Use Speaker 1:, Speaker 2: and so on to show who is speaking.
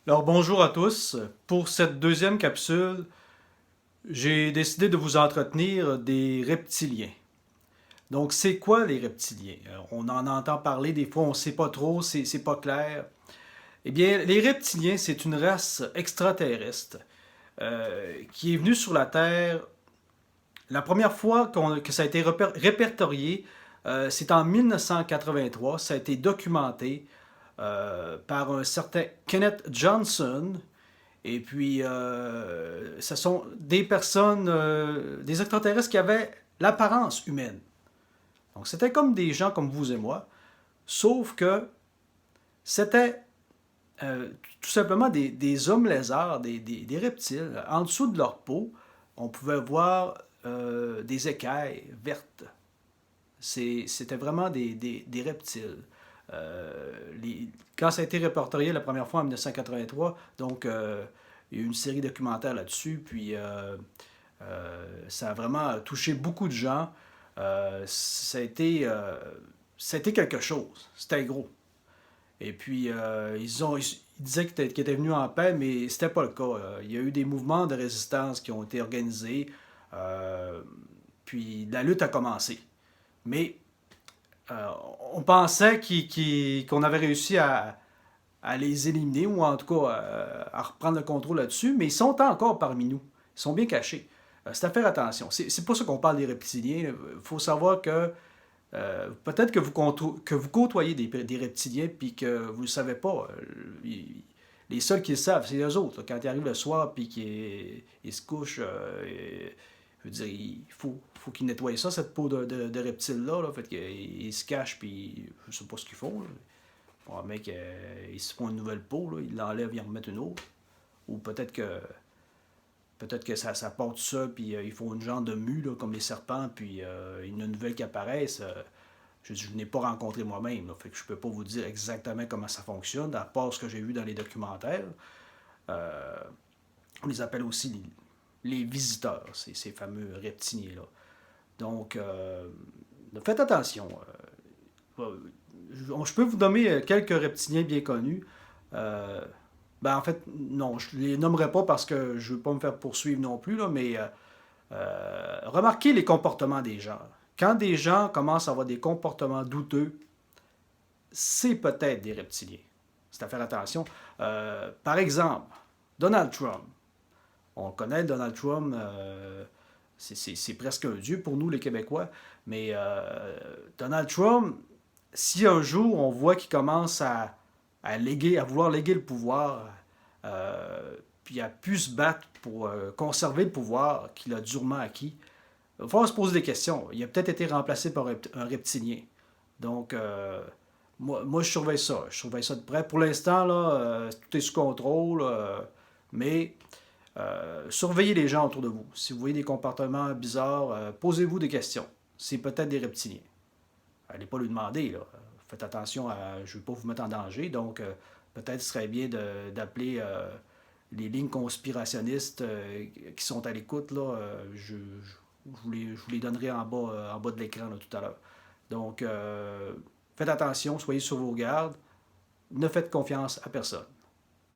Speaker 1: Alors bonjour à tous. Pour cette deuxième capsule, j'ai décidé de vous entretenir des reptiliens. Donc c'est quoi les reptiliens? On en entend parler, des fois on ne sait pas trop, c'est pas clair. Eh bien, les reptiliens, c'est une race extraterrestre qui est venue sur la Terre. La première fois que ça a été répertorié, c'est en 1983. Ça a été documenté par un certain Kenneth Johnson. Et puis, ce sont des personnes, des extraterrestres qui avaient l'apparence humaine. Donc, c'était comme des gens comme vous et moi, sauf que c'était euh, tout simplement des hommes lézards, des reptiles. En dessous de leur peau, on pouvait voir des écailles vertes. C'était vraiment des reptiles. Quand ça a été répertorié la première fois en 1983, donc il y a eu une série documentaire là-dessus, puis ça a vraiment touché beaucoup de gens. Ça a été quelque chose. C'était gros. Et puis, ils disaient qu'ils étaient venus en paix, mais c'était pas le cas. Il y a eu des mouvements de résistance qui ont été organisés, euh, puis la lutte a commencé. Mais euh, on pensait qu'on avait réussi à les éliminer, ou en tout cas à reprendre le contrôle là-dessus, mais ils sont encore parmi nous. Ils sont bien cachés. C'est à faire attention. C'est pas ça qu'on parle des reptiliens. Il faut savoir que peut-être que vous côtoyez des reptiliens puis que vous ne le savez pas. Les seuls qui le savent, c'est eux autres. Là. Quand ils arrivent le soir puis qu'ils se couchent, je veux dire, faut qu'ils nettoient ça, cette peau de reptile-là. Là. Fait qu'ils se cachent puis je sais pas ce qu'ils font. Là. Bon, le mec, ils se font une nouvelle peau, là, ils l'enlèvent, ils en remettent une autre. Ou peut-être que ça part tout ça, puis ils font une genre de mue, là, comme les serpents, puis il y en a une nouvelle qui apparaissent. Je n'ai pas rencontré moi-même, là, fait que je peux pas vous dire exactement comment ça fonctionne, à part ce que j'ai vu dans les documentaires. Euh, on les appelle aussi les visiteurs, ces fameux reptiliens-là. Donc, faites attention. Je peux vous nommer quelques reptiliens bien connus. Euh, en fait, non, je ne les nommerai pas parce que je ne veux pas me faire poursuivre non plus, là, mais remarquez les comportements des gens. Quand des gens commencent à avoir des comportements douteux, c'est peut-être des reptiliens. C'est à faire attention. Par exemple, Donald Trump. On connaît Donald Trump, c'est presque un dieu pour nous les Québécois, mais Donald Trump, si un jour on voit qu'il commence à vouloir léguer le pouvoir, puis à pu se battre pour conserver le pouvoir qu'il a durement acquis, il va falloir se poser des questions. Il a peut-être été remplacé par un reptilien. Donc, moi, je surveille ça. Je surveille ça de près. Pour l'instant, là, tout est sous contrôle, mais surveillez les gens autour de vous. Si vous voyez des comportements bizarres, posez-vous des questions. C'est peut-être des reptiliens. Allez pas lui demander, là. Faites attention je ne veux pas vous mettre en danger, donc peut-être ce serait bien d'appeler les lignes conspirationnistes qui sont à l'écoute, là. Je vous les donnerai en bas de l'écran là, tout à l'heure. Donc, faites attention, soyez sur vos gardes. Ne faites confiance à personne.